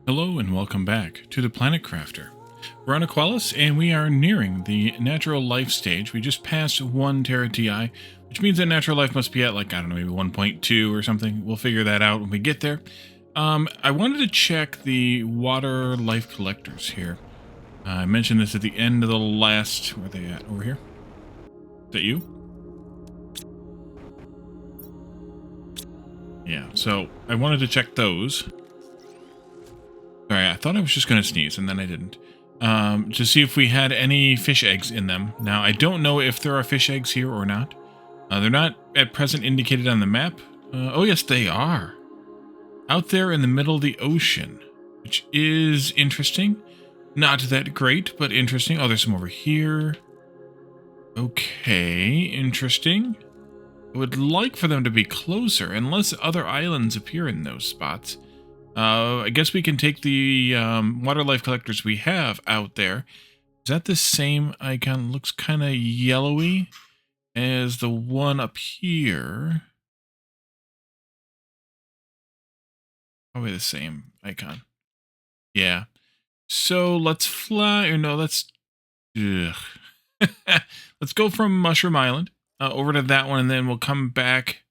Hello and welcome back to the Planet Crafter. We're on Aqualis and we are nearing the natural life stage. We just passed 1 Terra TI, which means that natural life must be at like, I don't know, maybe 1.2 or something. We'll figure that out when we get there. I wanted to check the water life collectors here. I mentioned this at the end of the last... Where are they at? Over here? Is that you? Yeah, so I wanted to check those. Sorry, I thought I was just going to sneeze, and then I didn't. To see if we had any fish eggs in them. Now, I don't know if there are fish eggs here or not. They're not at present indicated on the map. Oh, yes, they are. Out there in the middle of the ocean, which is interesting. Not that great, but interesting. Oh, there's some over here. Okay, interesting. I would like for them to be closer, unless other islands appear in those spots. I guess we can take the water life collectors we have out there. Is that the same icon? Looks kind of yellowy as the one up here. Probably the same icon. Yeah. So let's fly, or no, let's... let's go from Mushroom Island over to that one, and then we'll come back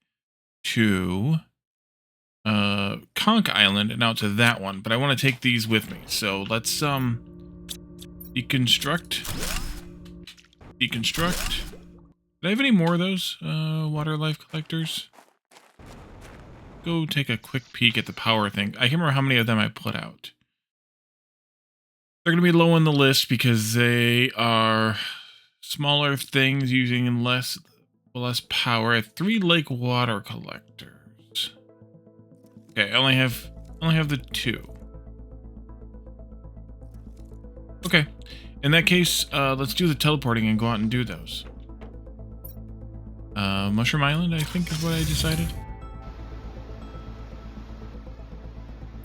to... Conch Island and out to that one, but I want to take these with me. So let's deconstruct. Do I have any more of those water life collectors? Go take a quick peek at the power thing. I can't remember how many of them I put out. They're going to be low on the list because they are smaller things using less power. I have 3 lake water collectors. Okay, I only have the 2. Okay, in that case, let's do the teleporting and go out and do those. Mushroom Island, I think, is what I decided.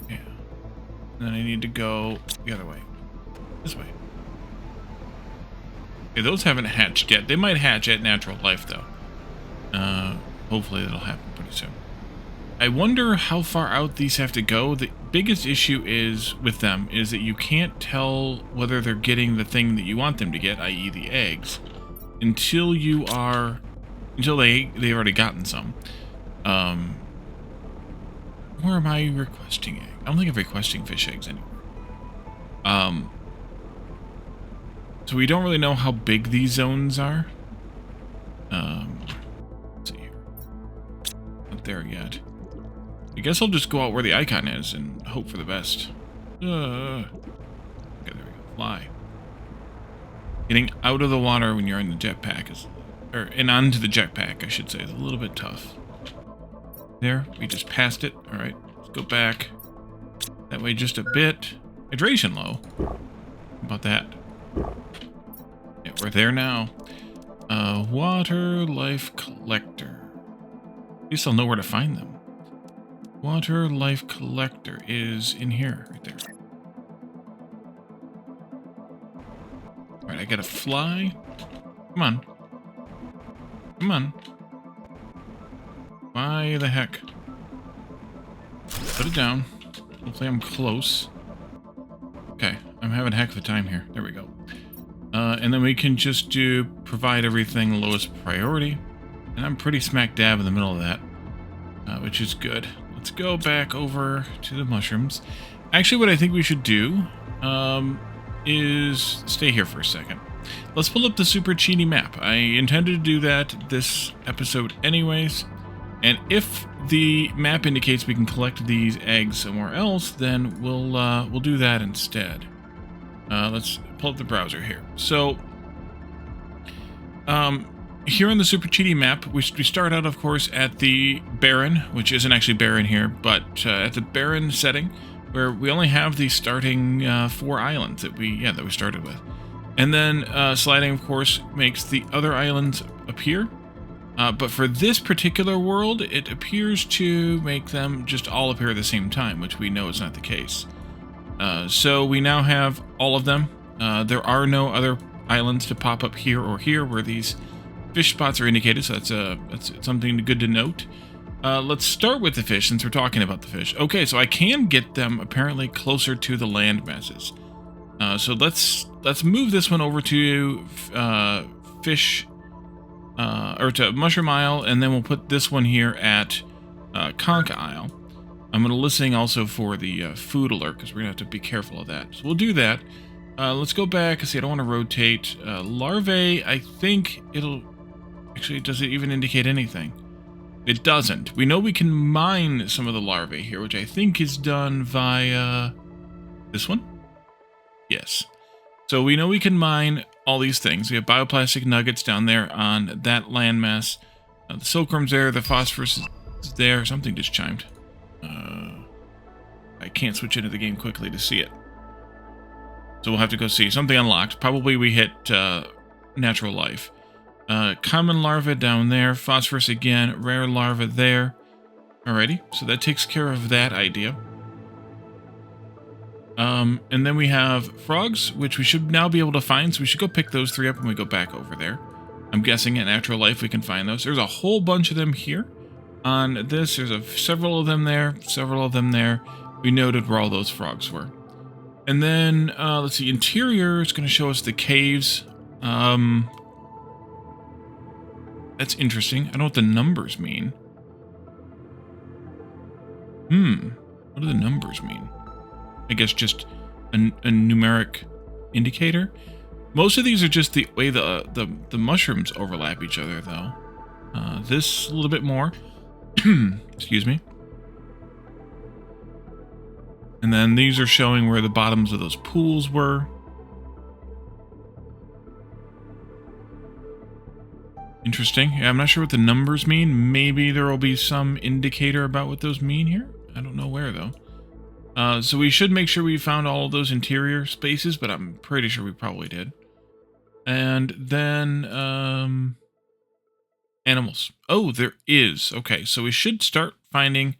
Yeah, and then I need to go the other way, this way. Okay, those haven't hatched yet. They might hatch at natural life though. Hopefully that'll happen pretty soon. I wonder how far out these have to go. The biggest issue is with them is that you can't tell whether they're getting the thing that you want them to get, i.e. the eggs, until they've already gotten some. Where am I requesting egg? I don't think I'm requesting fish eggs anymore. So we don't really know how big these zones are. Let's see here. Not there yet. I guess I'll just go out where the icon is and hope for the best. Okay, there we go. Fly. Getting out of the water when you're in the jetpack and onto the jetpack, I should say, is a little bit tough. There, we just passed it. All right, let's go back. That way just a bit. Hydration low. How about that? Yeah, we're there now. Water life collector. At least I'll know where to find them. Water life collector is in here, right there. Alright, I gotta fly. Come on. Come on. Why the heck? Put it down. Hopefully I'm close. Okay, I'm having a heck of a time here. There we go. And then we can just provide everything lowest priority. And I'm pretty smack dab in the middle of that, which is good. Let's go back over to the mushrooms. Actually, what I think we should do is stay here for a second. Let's pull up the Super Cheaty map. I intended to do that this episode anyways. And if the map indicates we can collect these eggs somewhere else, then we'll do that instead. Let's pull up the browser here. So, here on the Super Cheaty map, we start out, of course, at the Barren, which isn't actually Barren here, but at the Barren setting, where we only have the starting 4 islands that we started with. And then sliding, of course, makes the other islands appear. But for this particular world, it appears to make them just all appear at the same time, which we know is not the case. So we now have all of them. There are no other islands to pop up here or here where these fish spots are indicated, so that's something good to note. Let's start with the fish since we're talking about the fish. Okay, so I can get them apparently closer to the land masses. So let's move this one over to fish, or to Mushroom Isle, and then we'll put this one here at Conch Isle. I'm going to listen also for the food alert because we're going to have to be careful of that. So we'll do that. Let's go back. See, I don't want to rotate. Larvae, I think it'll... Actually, does it even indicate anything? It doesn't. We know we can mine some of the larvae here, which I think is done via... this one? Yes. So we know we can mine all these things. We have bioplastic nuggets down there on that landmass. The silkworm's there. The phosphorus is there. Something just chimed. I can't switch into the game quickly to see it. So we'll have to go see. Something unlocked. Probably we hit natural life. Common larva down there. Phosphorus again. Rare larva there. Alrighty. So that takes care of that idea. And then we have frogs, which we should now be able to find. So we should go pick those 3 up when we go back over there. I'm guessing in natural life we can find those. There's a whole bunch of them here. On this, there's several of them there. Several of them there. We noted where all those frogs were. And then, let's see, interior is going to show us the caves. That's interesting. I don't know what the numbers mean. What do the numbers mean? I guess just a numeric indicator. Most of these are just the way the mushrooms overlap each other, though. This a little bit more. Excuse me. And then these are showing where the bottoms of those pools were. Interesting. Yeah, I'm not sure what the numbers mean. Maybe there will be some indicator about what those mean here. I don't know where, though. So we should make sure we found all of those interior spaces, but I'm pretty sure we probably did. And then, animals. Oh, there is. Okay, so we should start finding...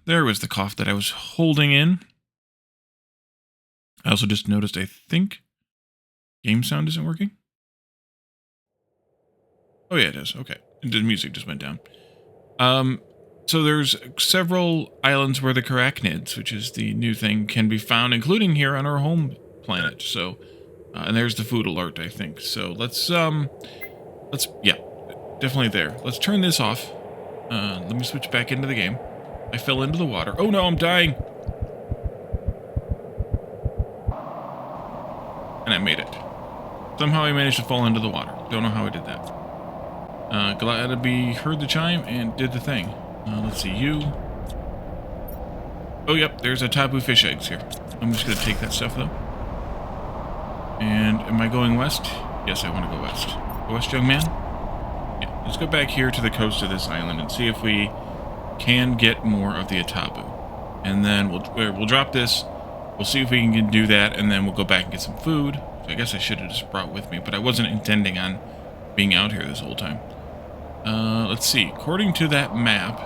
There was the cough that I was holding in. I also just noticed, I think, game sound isn't working. Oh yeah, it is. Okay. The music just went down. So there's several islands where the Carachnids, which is the new thing, can be found, including here on our home planet. So, and there's the food alert, I think. So yeah, definitely there. Let's turn this off. Let me switch back into the game. I fell into the water. Oh no, I'm dying. And I made it. Somehow I managed to fall into the water. Don't know how I did that. Glad to be heard the chime and did the thing. Let's see, you. Oh, yep, there's a taboo fish eggs here. I'm just going to take that stuff, though. And am I going west? Yes, I want to go west. Go west, young man? Yeah, let's go back here to the coast of this island and see if we can get more of the taboo. And then we'll drop this. We'll see if we can do that, and then we'll go back and get some food. So I guess I should have just brought with me, but I wasn't intending on being out here this whole time. Let's see. According to that map,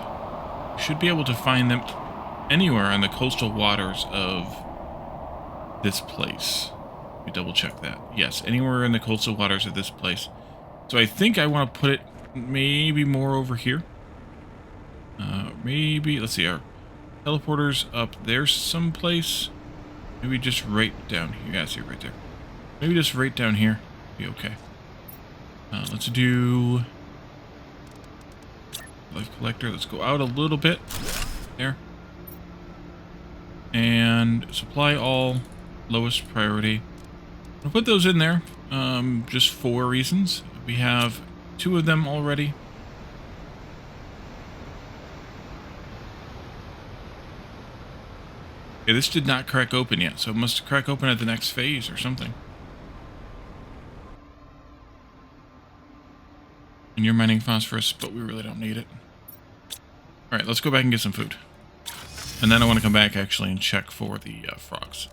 we should be able to find them anywhere on the coastal waters of this place. Let me double check that. Yes, anywhere in the coastal waters of this place. So I think I want to put it maybe more over here. Maybe, let's see, our teleporter's up there someplace. Maybe just right down here. Yeah, I see it right there. Maybe just right down here. Be okay. Let's do life collector. Let's go out a little bit. There. And supply all. Lowest priority. I'll put those in there. Just for reasons. We have 2 of them already. Okay, this did not crack open yet, so it must crack open at the next phase or something. And you're mining phosphorus, but we really don't need it. Alright, let's go back and get some food. And then I want to come back actually and check for the frogs.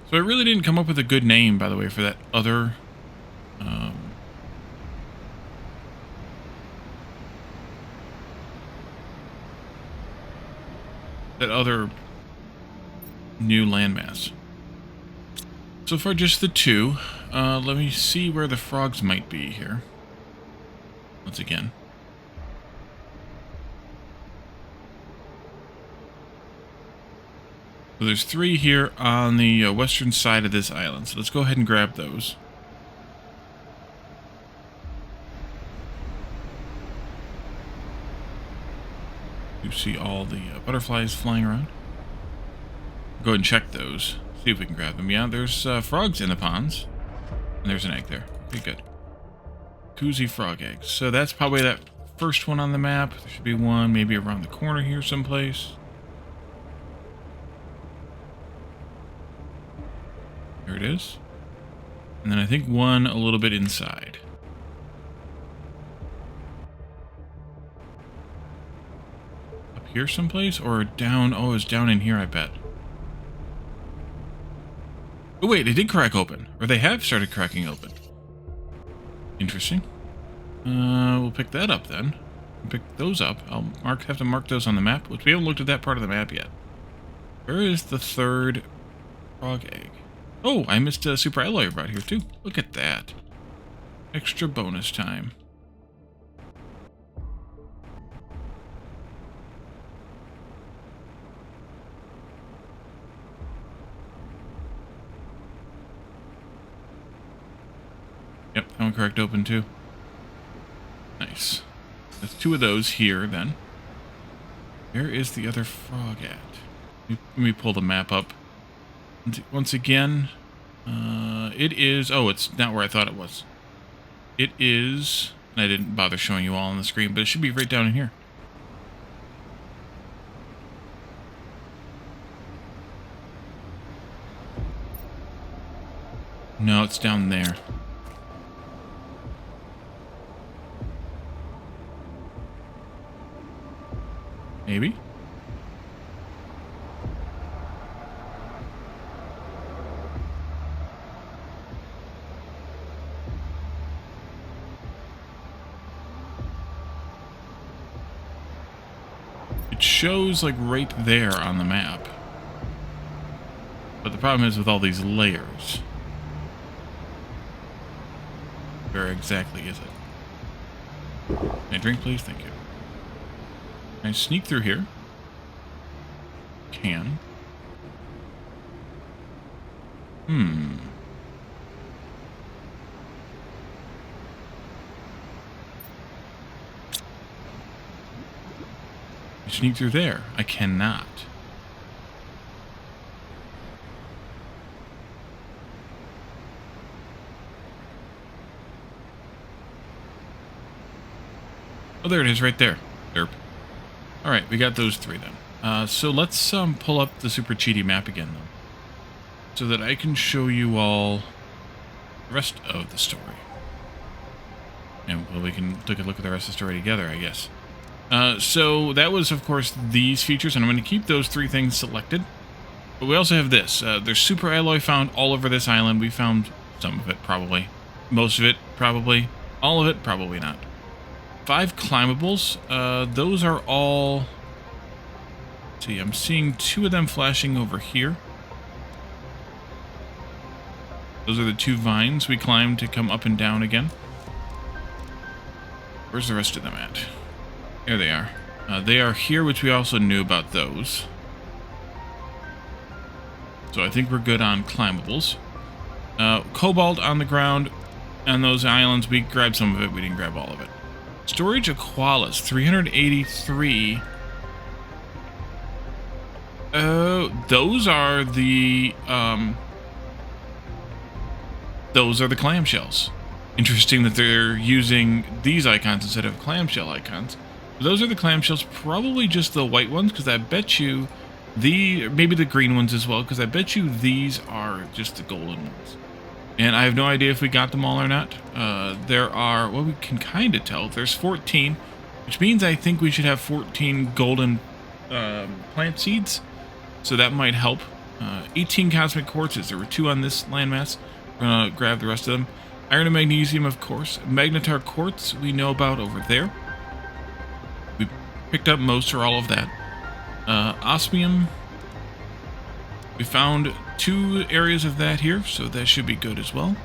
So I really didn't come up with a good name, by the way, for that other... that other new landmass. So far, just the two. Let me see where the frogs might be here. Once again. So there's 3 here on the western side of this island. So let's go ahead and grab those. You see all the butterflies flying around. Go ahead and check those. See if we can grab them. Yeah, there's frogs in the ponds. And there's an egg there. Okay, good. Koozie frog eggs. So that's probably that first one on the map. There should be one maybe around the corner here someplace. There it is. And then I think one a little bit inside. Up here someplace? Or down? Oh, it's down in here, I bet. Oh, wait, they did crack open. Or they have started cracking open. Interesting. We'll pick that up then. We'll pick those up. I'll have to mark those on the map, which we haven't looked at that part of the map yet. Where is the third frog egg? Oh, I missed a super alloy right here too. Look at that. Extra bonus time. Yep, that one cracked open too. Nice. There's 2 of those here then. Where is the other frog at? Let me pull the map up. Once again, it is... Oh, it's not where I thought it was. It is... I didn't bother showing you all on the screen, but it should be right down in here. No, it's down there. Maybe? It shows like right there on the map. But the problem is with all these layers. Where exactly is it? Can I drink, please? Thank you. Can I sneak through here? Can. I sneak through there. I cannot. Oh, there it is, right there. Derp. Alright, we got those 3 then. So let's pull up the super cheaty map again, though. So that I can show you all the rest of the story. And well, we can take a look at the rest of the story together, I guess. So that was, of course, these features, and I'm going to keep those 3 things selected. But we also have this. There's super alloy found all over this island. We found some of it, probably. Most of it, probably. All of it, probably not. 5 climbables. Those are all... Let's see, I'm seeing 2 of them flashing over here. Those are the 2 vines we climbed to come up and down again. Where's the rest of them at? There they are. They are here, which we also knew about those. So I think we're good on climbables. Cobalt on the ground. On those islands, we grabbed some of it. We didn't grab all of it. Storage of koalas, 383. Those are the clamshells. Interesting that they're using these icons instead of clamshell icons. Those are the clamshells, probably just the white ones, because I bet you maybe the green ones as well, because I bet you these are just the golden ones. And I have no idea if we got them all or not. There are, well, we can kind of tell. There's 14, which means I think we should have 14 golden plant seeds. So that might help. 18 cosmic quartzes. There were 2 on this landmass. We're going to grab the rest of them. Iron and magnesium, of course. Magnetar quartz we know about over there. We picked up most or all of that. Osmium. We found 2 areas of that here, so that should be good as well.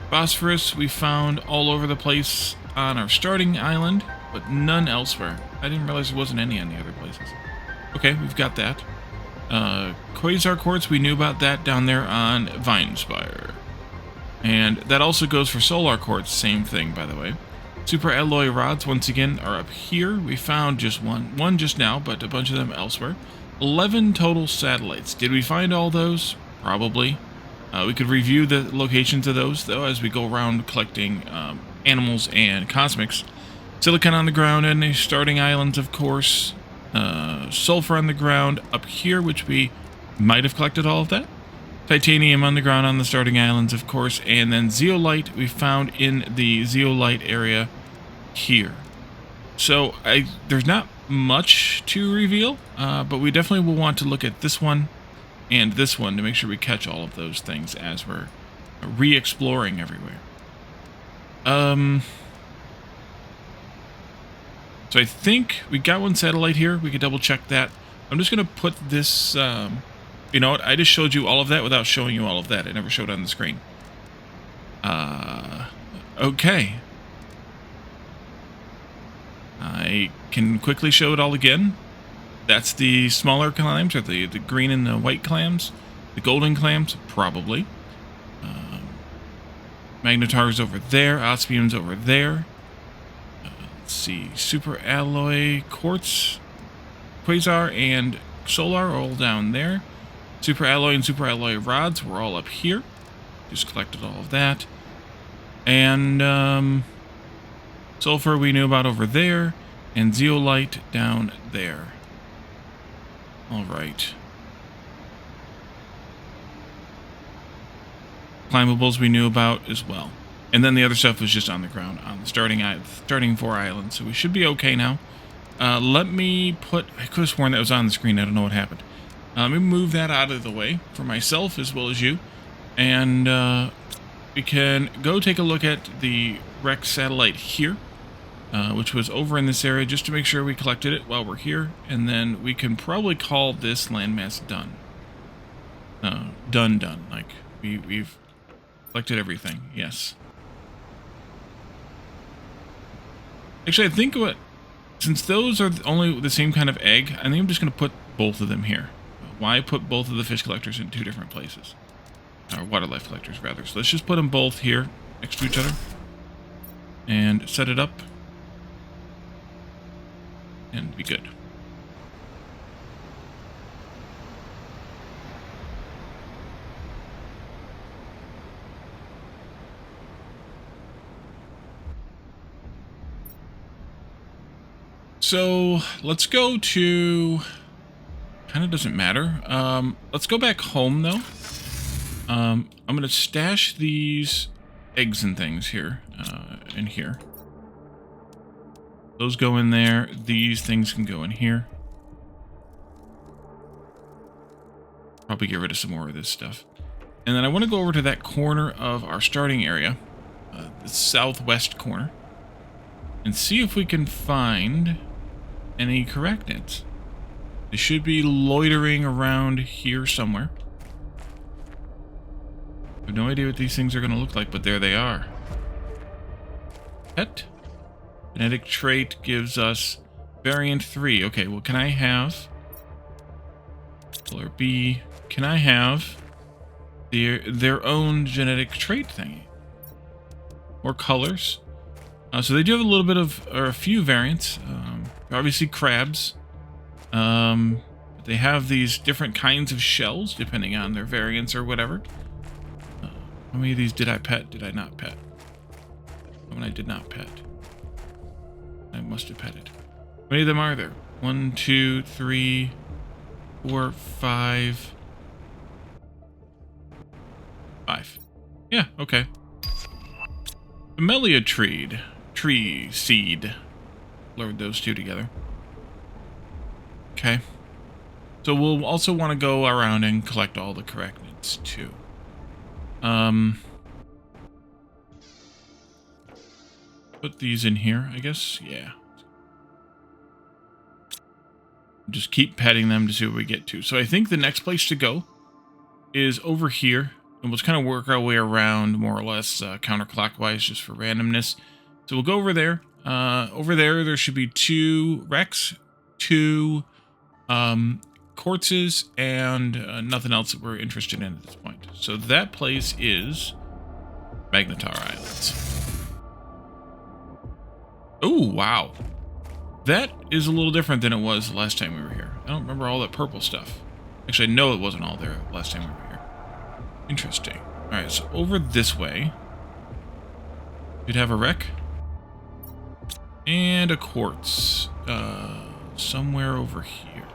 Phosphorus we found all over the place on our starting island, but none elsewhere. I didn't realize there wasn't any on the other places. Okay, we've got that. Quasar quartz, we knew about that down there on Vinespire. And that also goes for solar quartz, same thing, by the way. Super alloy rods, once again, are up here. We found just one just now, but a bunch of them elsewhere. 11 total satellites. Did we find all those? Probably. We could review the locations of those, though, as we go around collecting animals and cosmics. Silicon on the ground and the starting islands, of course. Sulfur on the ground up here, which we might have collected all of that. Titanium on the ground on the starting islands, of course. And then zeolite we found in the zeolite area here. So there's not much to reveal, but we definitely will want to look at this one and this one to make sure we catch all of those things as we're re-exploring everywhere. So I think we got one satellite here. We could double check that. I'm just going to put this, you know what? I just showed you all of that without showing you all of that. I never showed on the screen. Okay. I can quickly show it all again. That's the smaller clams, or the green and the white clams. The golden clams, probably. Magnetar's over there. Osmium's over there. Let's see. Super alloy quartz, quasar, and solar are all down there. Super alloy and super alloy rods were all up here. Just collected all of that. And sulfur we knew about over there. And zeolite down there. Alright. Climbables we knew about as well. And then the other stuff was just on the ground, on the starting 4 islands. So we should be okay now. Let me put... I could have sworn that was on the screen. I don't know what happened. Let me move that out of the way for myself as well as you. And we can go take a look at the wrecked satellite here. Which was over in this area, just to make sure we collected it while we're here. And then we can probably call this landmass done. Done. Like, we've collected everything. Yes. Actually, I think since those are only the same kind of egg, I think I'm just going to put both of them here. Why put both of the fish collectors in 2 different places? Or water life collectors, rather. So let's just put them both here, next to each other. And set it up. And be good. So let's go to... Kind of doesn't matter. Let's go back home though. I'm going to stash these eggs and things here, in here. Those go in there. These things can go in here. Probably get rid of some more of this stuff. And then I want to go over to that corner of our starting area, the southwest corner, and see if we can find any Carachnids. They should be loitering around here somewhere. I have no idea what these things are going to look like, but there they are. Pet. Genetic trait gives us variant 3. Okay, well, can I have... Color B. Can I have their own genetic trait thingy? Or colors. So they do have a little bit of... or a few variants. Obviously crabs. They have these different kinds of shells, depending on their variants or whatever. How many of these did I pet? Did I not pet? How many I did not pet? I must have petted. How many of them are there? 1, 2, 3, 4, 5. 5. Yeah, okay. Camellia tree seed. Blurred those two together. Okay. So we'll also want to go around and collect all the Carachnids too. Put these in here, I guess. Yeah. Just keep petting them to see what we get to. So I think the next place to go is over here. And we'll just kind of work our way around more or less counterclockwise just for randomness. So we'll go over there. Over there should be 2 wrecks, 2 quartzes, and nothing else that we're interested in at this point. So that place is Magnetar Islands. Oh, wow. That is a little different than it was the last time we were here. I don't remember all that purple stuff. Actually, I know it wasn't all there last time we were here. Interesting. All right, so over this way, we'd have a wreck and a quartz somewhere over here.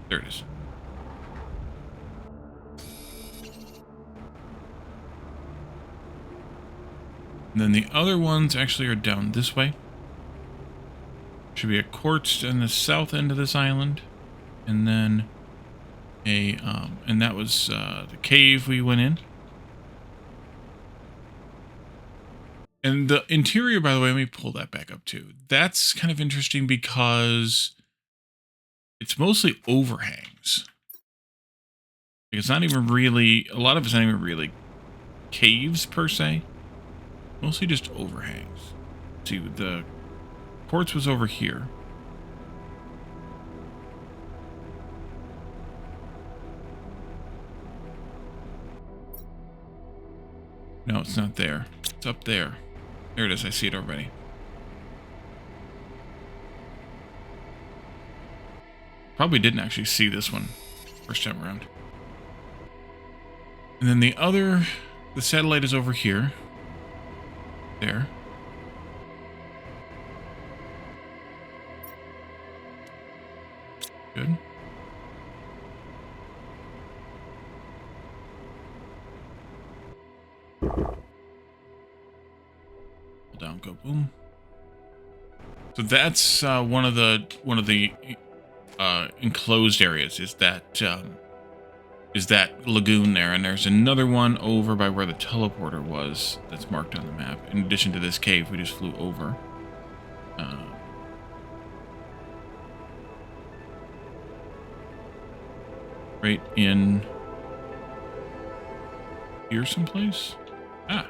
There it is. And then the other ones actually are down this way. Should be a quartz on the south end of this island. And then a, and that was the cave we went in. And the interior, by the way, let me pull that back up too. That's kind of interesting because it's mostly overhangs. It's not even really, a lot of it's not even really caves per se. Mostly just overhangs. See, the quartz was over here. No, it's not there. It's up there. There it is. I see it already. Probably didn't actually see this one first time around. And then the satellite is over here. There. Good. Hold down, go boom. So that's one of the enclosed areas is that lagoon there, and there's another one over by where the teleporter was that's marked on the map. In addition to this cave we just flew over. Right in here someplace? Ah.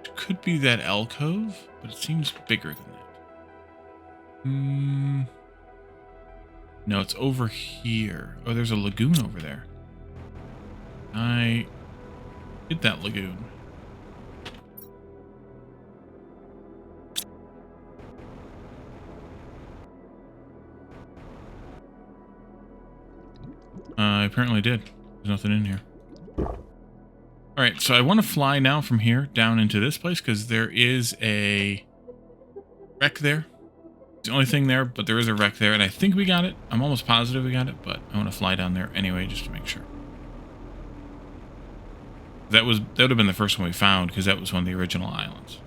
It could be that alcove, but it seems bigger than that. No, it's over here. Oh, there's a lagoon over there. I hit that lagoon. I apparently did. There's nothing in here. Alright, so I want to fly now from here down into this place because there is a wreck there. The only thing there, but there is a wreck there, and I think we got it. I'm almost positive we got it, but I want to fly down there anyway just to make sure. That would have been the first one we found because that was one of the original islands.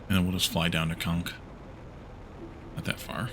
And then we'll just fly down to Conch. Not that far.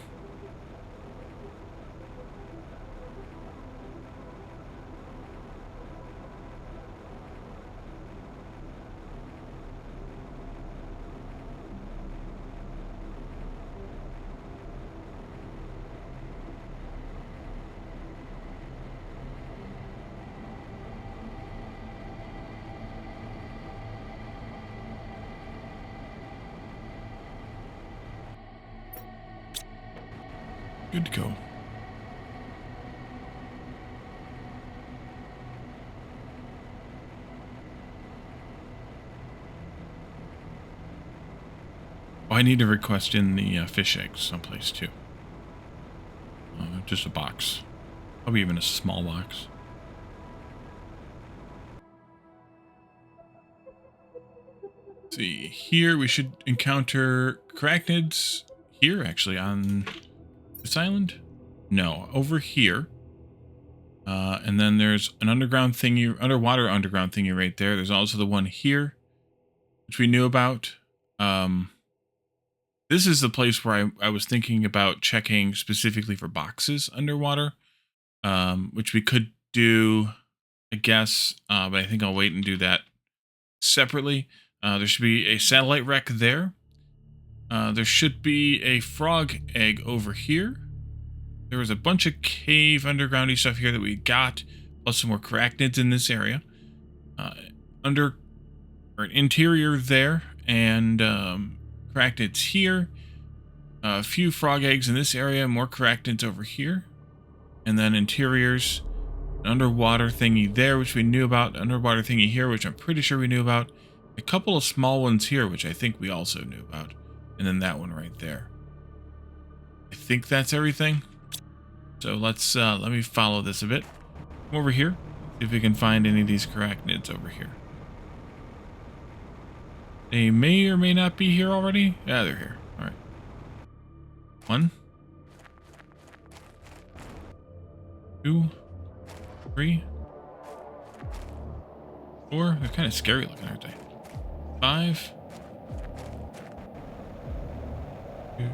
Good to go. Oh, I need to request in the fish eggs someplace too. Just a box. Probably even a small box. Let's see, here we should encounter Carachnids here, actually, on this island? No, over here. And then there's an underwater underground thingy right there. There's also the one here, which we knew about. This is the place where I was thinking about checking specifically for boxes underwater, which we could do, I guess, but I think I'll wait and do that separately. There should be a satellite wreck there. There should be a frog egg over here. There was a bunch of cave undergroundy stuff here that we got, plus some more carachnids in this area. Interior there, and carachnids here. A few frog eggs in this area, more carachnids over here. And then interiors, an underwater thingy there, which we knew about. Underwater thingy here, which I'm pretty sure we knew about. A couple of small ones here, which I think we also knew about. And then that one right there. I think that's everything. So let's let me follow this a bit. Come over here. See if we can find any of these carachnids over here. They may or may not be here already. Yeah, they're here. All right. 1, 2, 3, 4. They're kind of scary looking, aren't they? 5, 2,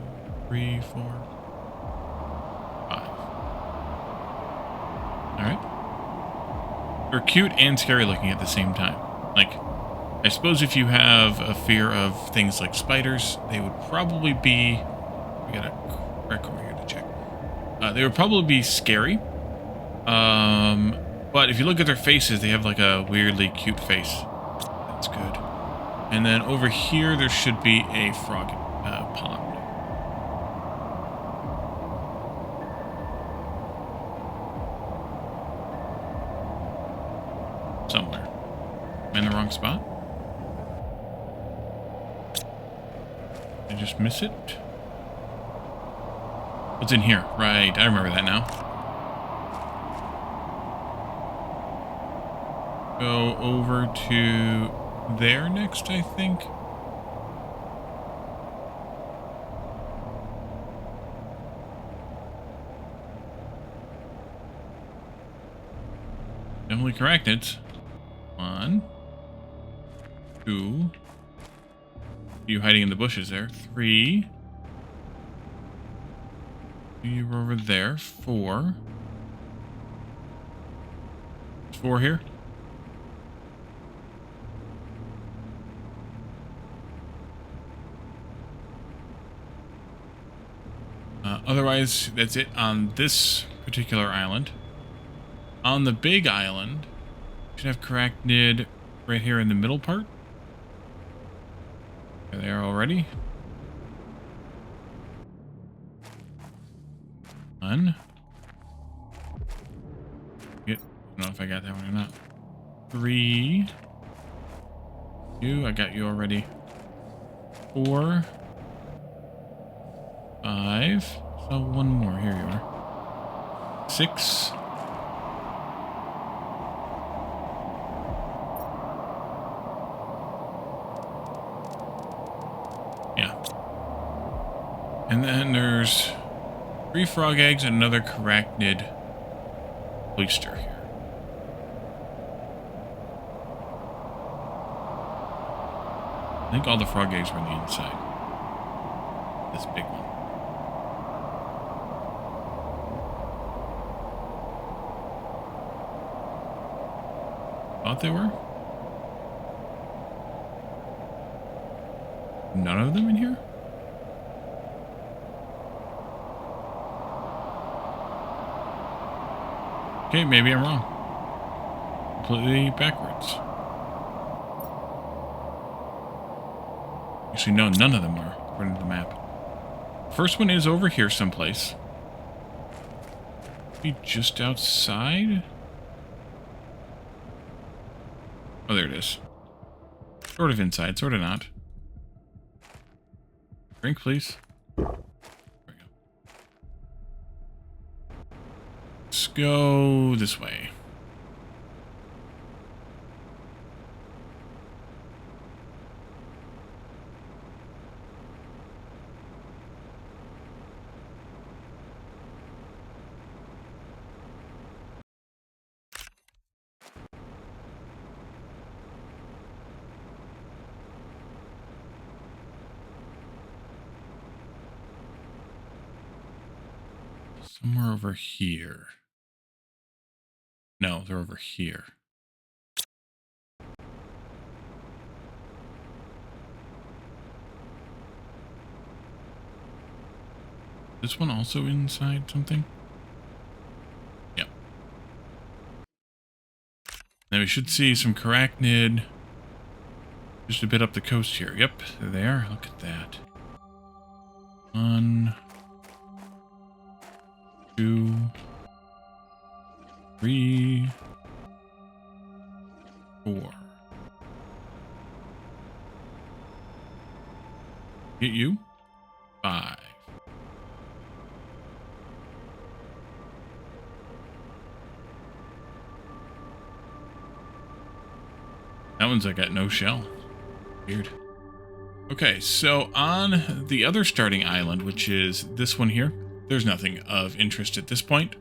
3, 4, 5. All right. They're cute and scary looking at the same time. Like, I suppose if you have a fear of things like spiders, they would probably be... We got a crack over here to check. They would probably be scary. But if you look at their faces, they have like a weirdly cute face. That's good. And then over here, there should be a frog pond. Somewhere. Am I in the wrong spot? Did I just miss it? What's in here? Right, I remember that now. Go over to there next, I think. Definitely carachnids. 1, 2. You hiding in the bushes there. 3. You were over there. 4. There's 4 here. Otherwise, that's it on this particular island. On the big island, we should have carachnid right here in the middle part. There they are already. 1. I don't know if I got that one or not. 3. 2. I got you already. 4. 5. So 1 more. Here you are. 6. Yeah. And then there's 3 frog eggs and another carachnid oyster here. I think all the frog eggs were on the inside. This big one. Thought they were? None of them in here? Okay, maybe I'm wrong. Completely backwards. Actually, no, none of them are, according to the map. First one is over here someplace. Maybe just outside? Oh, there it is. Sort of inside, sort of not. Drink, please. There we go. Let's go this way. Somewhere over here. No, they're over here. This one also inside something? Yep. Now we should see some Carachnid just a bit up the coast here. Yep, they're there. Look at that. 1, 2, 3, 4. Get you? 5. That one's I got no shell. Weird. Okay, so on the other starting island, which is this one here, there's nothing of interest at this point.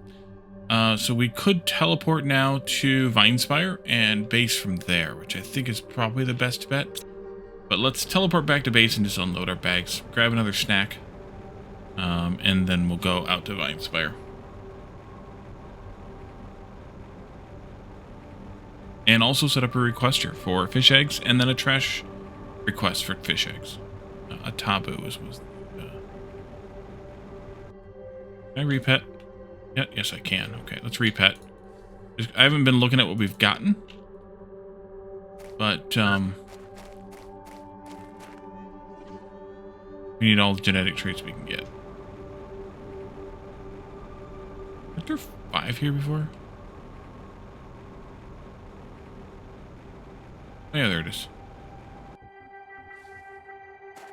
So we could teleport now to Vinespire and base from there, which I think is probably the best bet. But let's teleport back to base and just unload our bags, grab another snack, and then we'll go out to Vinespire. And also set up a requester for fish eggs, and then a trash request for fish eggs. A taboo was can I repet? Yeah, yes I can. Okay, let's repet. I haven't been looking at what we've gotten, but we need all the genetic traits we can get. Weren't there 5 here before? Oh yeah, there it is.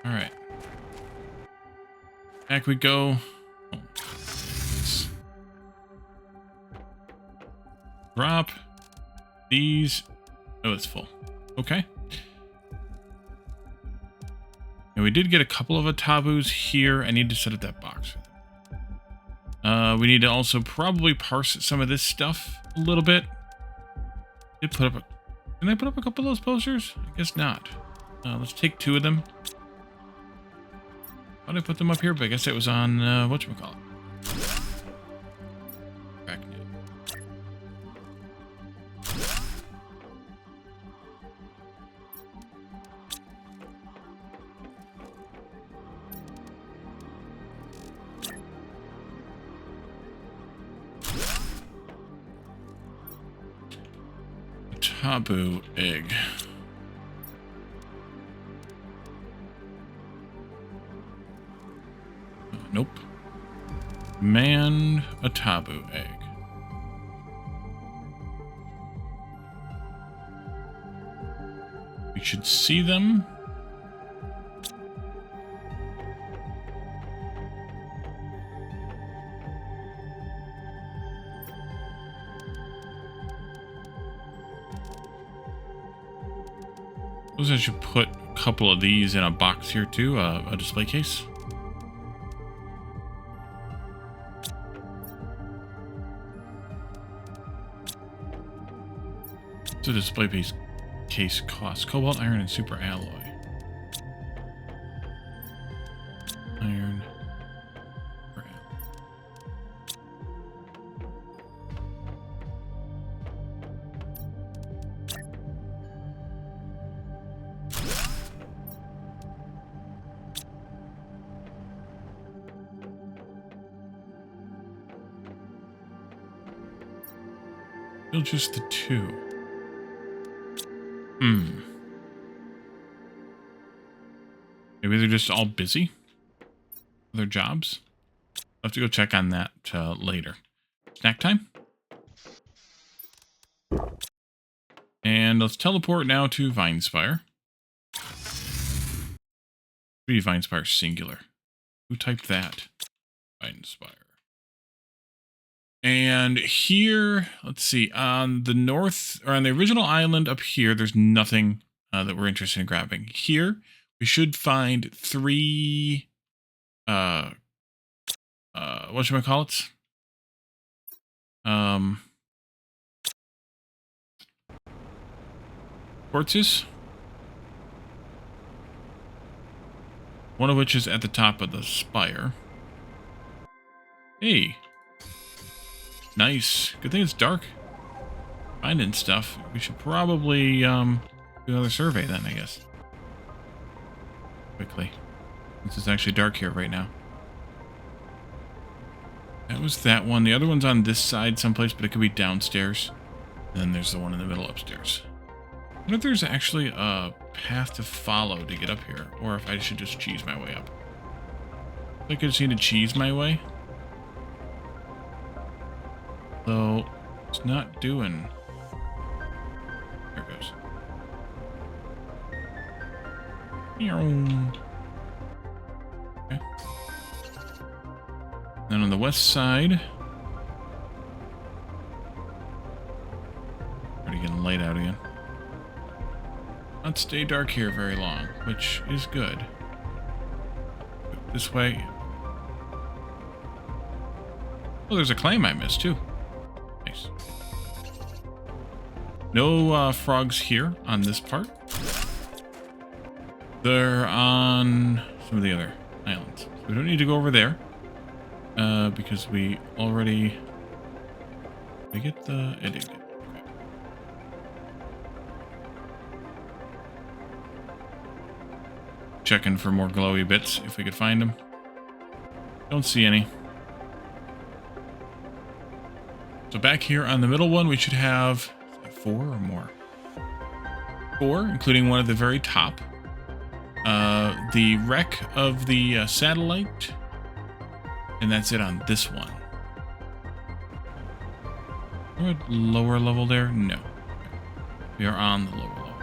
Alright. Back we go. Oh, let's drop these. Oh, it's full. Okay. And we did get a couple of taboos here. I need to set up that box for them. We need to also probably parse some of this stuff a little bit. Did put up a... Can I put up a couple of those posters? I guess not. Let's take 2 of them. How did I put them up here? But I guess it was on, whatchamacallit. Carachnid. A taboo egg. Nope. Man, a taboo egg. We should see them. I suppose I should put a couple of these in a box here too, a display case. The display case costs cobalt, iron, and super alloy. Iron. Super alloy. Still just the 2. Maybe they're just all busy with their jobs. I'll have to go check on that later. Snack time. And let's teleport now to Vinespire. Maybe Vinespire singular. Who typed that? Vinespire. And here, let's see, on the north, or on the original island up here, there's nothing that we're interested in grabbing. Here, we should find 3, whatchamacallit? Quartzes. One of which is at the top of the spire. Hey. Nice. Good thing it's dark. Finding stuff. We should probably do another survey then, I guess. Quickly. Since it's actually dark here right now. That was that one. The other one's on this side someplace, but it could be downstairs. And then there's the one in the middle upstairs. I wonder if there's actually a path to follow to get up here, or if I should just cheese my way up. I could just need to cheese my way. Though it's not doing. There it goes. Okay. Then on the west side. Already getting light out again. Not stay dark here very long, which is good. This way. Oh, there's a claim I missed too. Nice. No frogs here on this part. They're on some of the other islands. So we don't need to go over there. Because we already... Did we get the... I did get it. Okay. Checking for more glowy bits, if we could find them. Don't see any. So back here on the middle one, we should have 4 or more. 4, including one at the very top. The wreck of the satellite. And that's it on this one. We're at lower level there? No. We are on the lower level.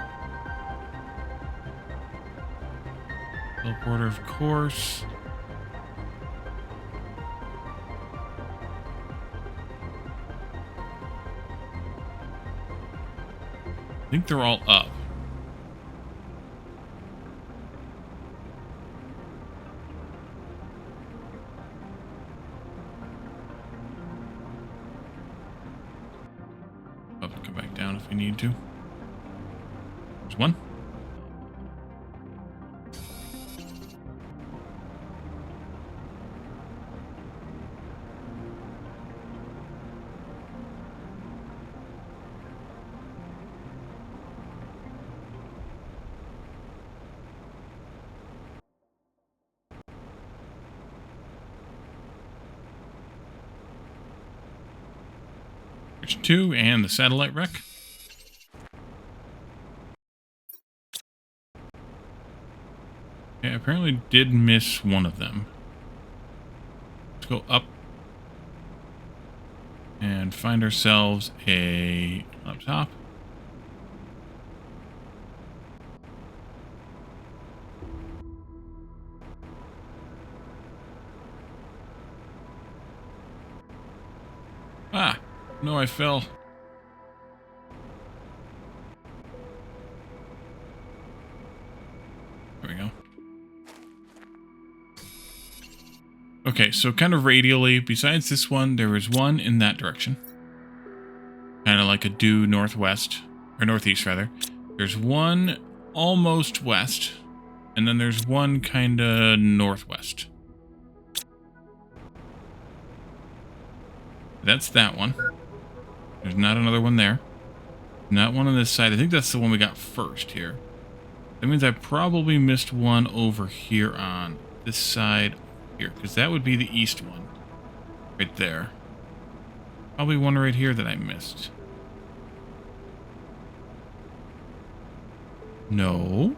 Teleporter, of course. I think they're all up. Up and come back down if we need to. There's one. There's 2 and the satellite wreck. Okay, apparently did miss one of them. Let's go up and find ourselves a up top. Ah, no, I fell. There we go. Okay, so kind of radially, besides this one, there is one in that direction. Kind of like a due northwest, or northeast rather. There's one almost west, and then there's one kind of northwest. That's that one. There's not another one there. Not one on this side. I think that's the one we got first here. That means I probably missed one over here on this side here, because that would be the east one. Right there. Probably one right here that I missed. Nope.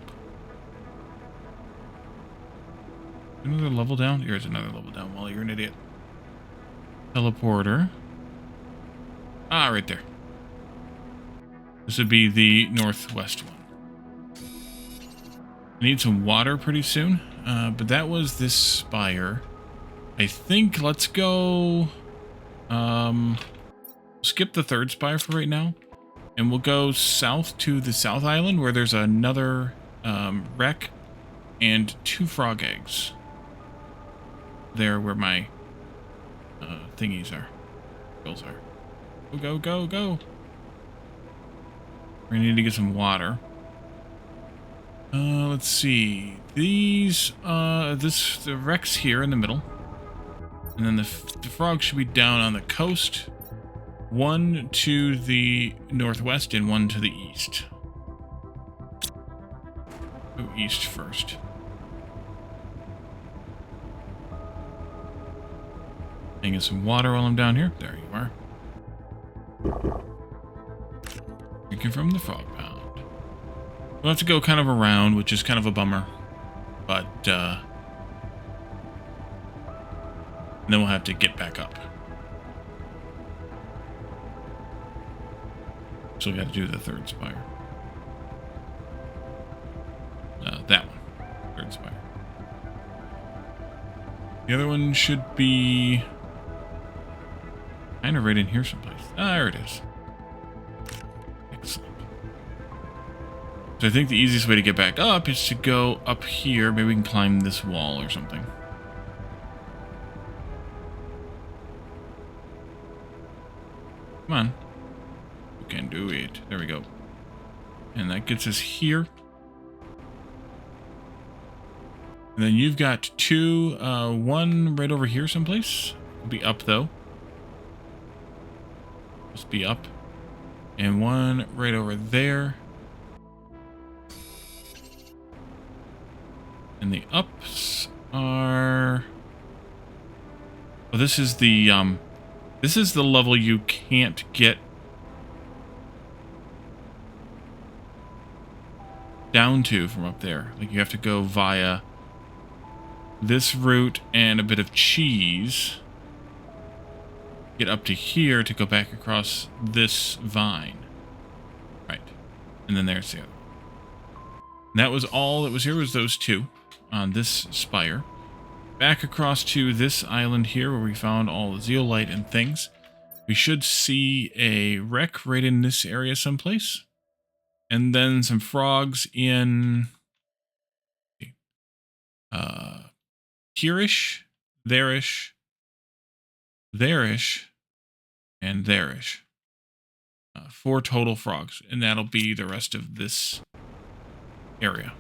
Another level down? Here's another level down. Well, you're an idiot. Teleporter. Ah, right there. This would be the northwest one. I need some water pretty soon, but that was this spire. I think let's go... skip the third spire for right now, and we'll go south to the South Island where there's another wreck and 2 frog eggs. There where my thingies are. Bills are. Go, go, go, go. We need to get some water. Let's see. These, the wreck's here in the middle. And then the frog should be down on the coast. One to the northwest and one to the east. Go east first. And get some water while I'm down here. There you are. Drinking from the frog pond. We'll have to go kind of around, which is kind of a bummer. But, then we'll have to get back up. So we got to do the third spire. That one. Third spire. The other one should be kind of right in here someplace. Ah, there it is. Excellent. So I think the easiest way to get back up is to go up here. Maybe we can climb this wall or something. Come on. You can do it. There we go. And that gets us here. And then you've got two, one right over here someplace. It'll be up though. Just be up. And one right over there. And the ups are... Oh, this is the level you can't get down to from up there. Like you have to go via this route and a bit of cheese. Get up to here to go back across this vine. Right. And then there's the other. And that was all that was here, was those two on this spire. Back across to this island here where we found all the zeolite and things. We should see a wreck right in this area someplace. And then some frogs in here-ish, there-ish, there-ish, and there-ish. 4 total frogs, and that'll be the rest of this area.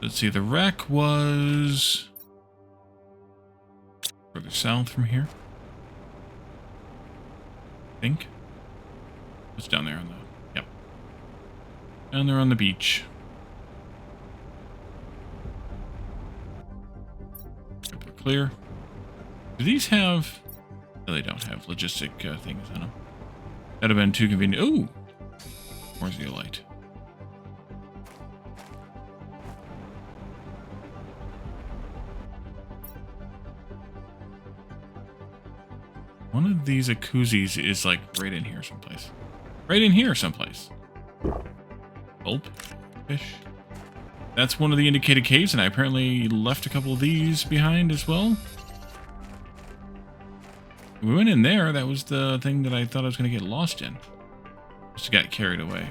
Let's see, the wreck was further south from here. I think. It's down there on the... Yep. Down there on the beach. We're clear. Do these have... No, they don't have logistic things on them. That'd have been too convenient. Ooh! More zeolite. One of these jacuzzis is like right in here someplace. Right in here someplace. Gulp. Fish. That's one of the indicated caves, and I apparently left a couple of these behind as well. We went in there. That was the thing that I thought I was going to get lost in. Just got carried away.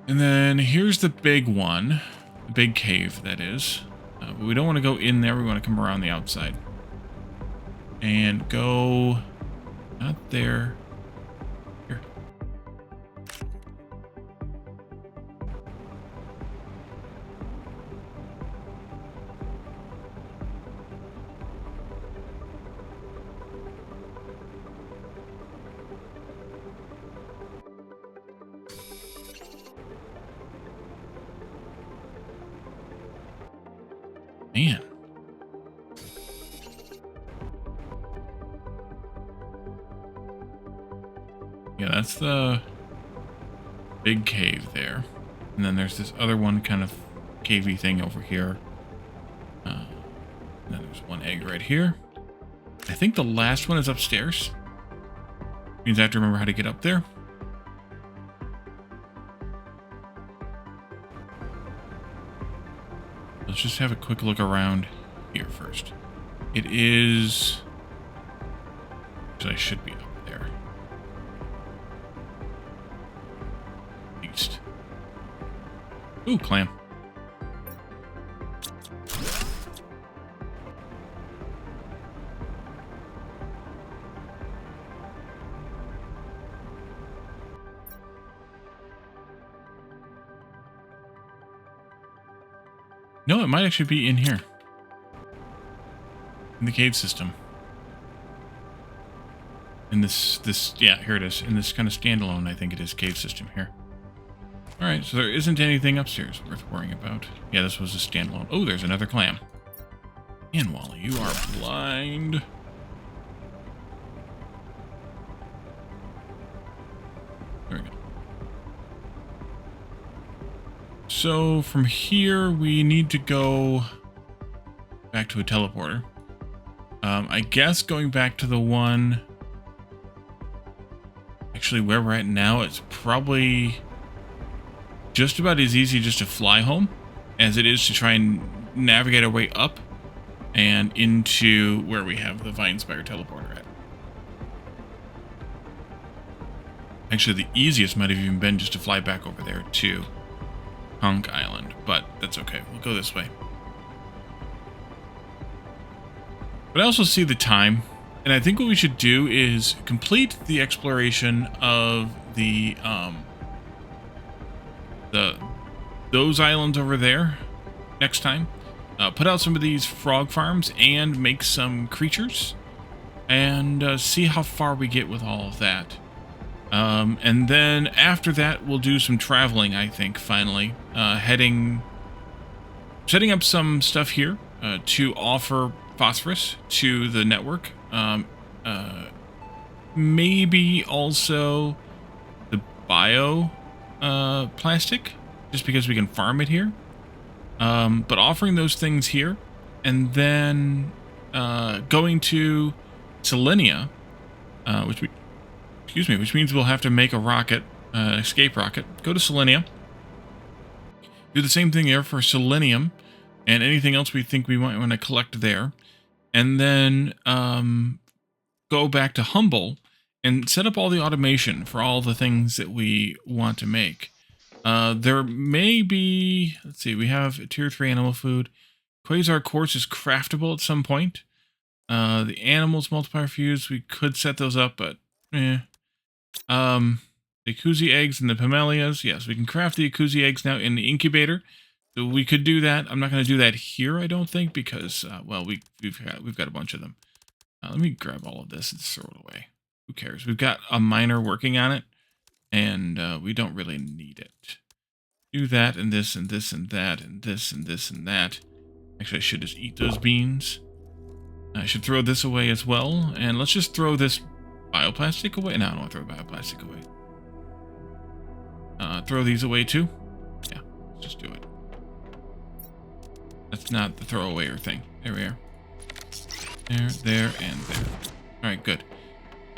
And then here's the big one. The big cave, that is. But we don't want to go in there. We want to come around the outside. And go... Not there. Here. Man. Yeah, that's the big cave there. And then there's this other one kind of cavey thing over here. And then there's one egg right here. I think the last one is upstairs. Means I have to remember how to get up there. Let's just have a quick look around here first. It is... I should be up there. East. Ooh, clam. No, it might actually be in here. In the cave system. In this, yeah, here it is. In this kind of standalone, I think it is, cave system here. All right, so there isn't anything upstairs worth worrying about. Yeah, this was a standalone. Oh, there's another clam. And Wally, you are blind. There we go. So from here, we need to go back to a teleporter. I guess going back to the one... Actually, where we're at now, it's probably just about as easy just to fly home as it is to try and navigate our way up and into where we have the Vine Spire teleporter at. Actually, the easiest might have even been just to fly back over there to Honk Island, but that's okay. We'll go this way. But I also see the time, and I think what we should do is complete the exploration of those islands over there next time. Put out some of these frog farms and make some creatures, and see how far we get with all of that. And then after that, we'll do some traveling, I think, finally. Setting up some stuff here to offer phosphorus to the network. Maybe also the plastic, just because we can farm it here. But offering those things here, and then going to Selenia, which means we'll have to make a rocket, escape rocket. Go to Selenia. Do the same thing there for selenium and anything else we think we might want to collect there. And then go back to Humble and set up all the automation for all the things that we want to make. There may be, let's see, we have tier 3 animal food. Quasar quartz is craftable at some point. The animals multiplier fuse, we could set those up, but the Akuzi eggs and the Pamelias, yes, we can craft the Akuzi eggs now in the incubator. So we could do that. I'm not going to do that here, I don't think, because well, we've got a bunch of them. Let me grab all of this and throw it away. Who cares? We've got a miner working on it, and we don't really need it. Do that and this and this and that and this and this and that. Actually, I should just eat those beans. I should throw this away as well, and let's just throw this bioplastic away. No, I don't want to throw bioplastic away. Throw these away too. Yeah, let's just do it. That's not the throwawayer thing. There we are. There, and there. Alright, good.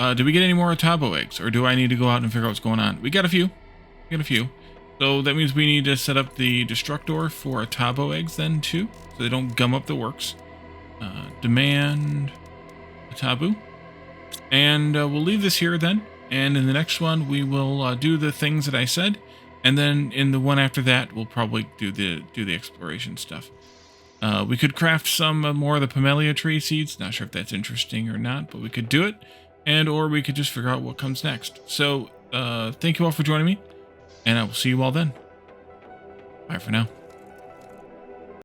Did we get any more Otabo eggs? Or do I need to go out and figure out what's going on? We got a few. So that means we need to set up the Destructor for Otabo eggs then, too. So they don't gum up the works. Demand Otabu. And we'll leave this here then. And in the next one, we will do the things that I said. And then in the one after that, we'll probably do the exploration stuff. We could craft some more of the Pamelia tree seeds. Not sure if that's interesting or not, but we could do it. And or we could just figure out what comes next. So thank you all for joining me, and I will see you all then. Bye for now.